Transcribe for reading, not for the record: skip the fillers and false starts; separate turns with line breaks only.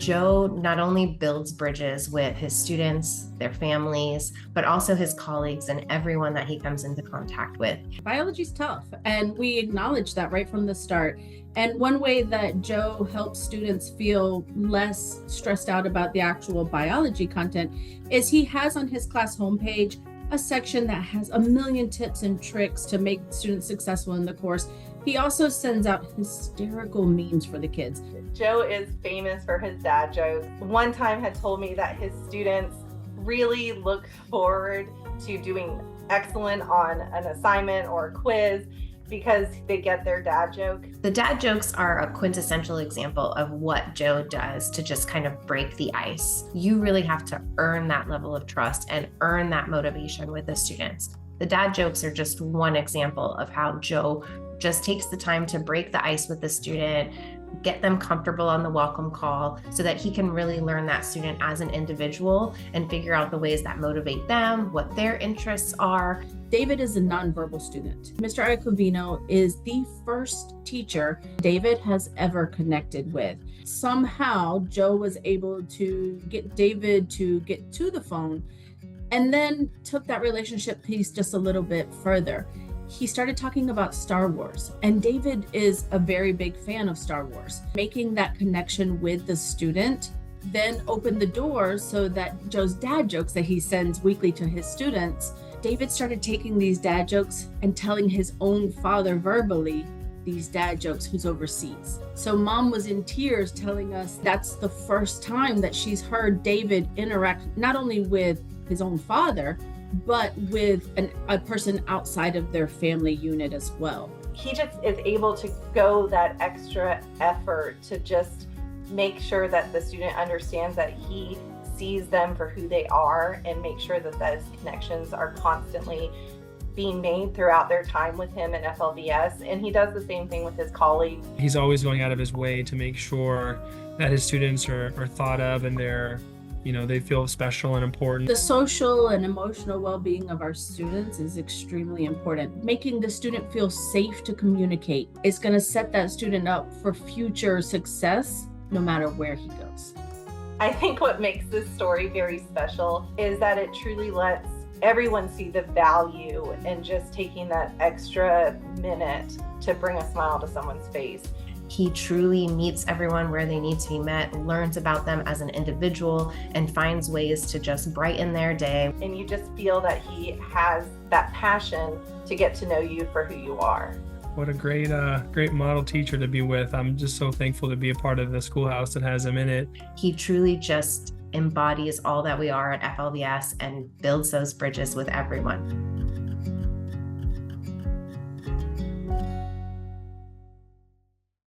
Joe not only builds bridges with his students, their families, but also his colleagues and everyone that he comes into contact with.
Biology's tough, and we acknowledge that right from the start. And one way that Joe helps students feel less stressed out about the actual biology content is he has on his class homepage a section that has a million tips and tricks to make students successful in the course. He also sends out hysterical memes for the kids.
Joe is famous for his dad jokes. One time had told me that his students really look forward to doing excellent on an assignment or a quiz because they get their dad joke.
The dad jokes are a quintessential example of what Joe does to just kind of break the ice. You really have to earn that level of trust and earn that motivation with the students. The dad jokes are just one example of how Joe just takes the time to break the ice with the student, get them comfortable on the welcome call so that he can really learn that student as an individual and figure out the ways that motivate them, what their interests are.
David is a nonverbal student. Mr. Iacovino is the first teacher David has ever connected with. Somehow, Joe was able to get David to get to the phone and then took that relationship piece just a little bit further. He started talking about Star Wars, and David is a very big fan of Star Wars. Making that connection with the student then opened the doors so that Joe's dad jokes that he sends weekly to his students, David started taking these dad jokes and telling his own father verbally these dad jokes who's overseas. So mom was in tears telling us that's the first time that she's heard David interact not only with his own father, but with a person outside of their family unit as well.
He just is able to go that extra effort to just make sure that the student understands that he sees them for who they are and make sure that those connections are constantly being made throughout their time with him in FLVS. And he does the same thing with his colleagues.
He's always going out of his way to make sure that his students are thought of and they feel special and important.
The social and emotional well-being of our students is extremely important. Making the student feel safe to communicate is going to set that student up for future success, no matter where he goes.
I think what makes this story very special is that it truly lets everyone see the value in just taking that extra minute to bring a smile to someone's face.
He truly meets everyone where they need to be met, learns about them as an individual, and finds ways to just brighten their day.
And you just feel that he has that passion to get to know you for who you are.
What a great model teacher to be with. I'm just so thankful to be a part of the schoolhouse that has him in it.
He truly just embodies all that we are at FLVS and builds those bridges with everyone.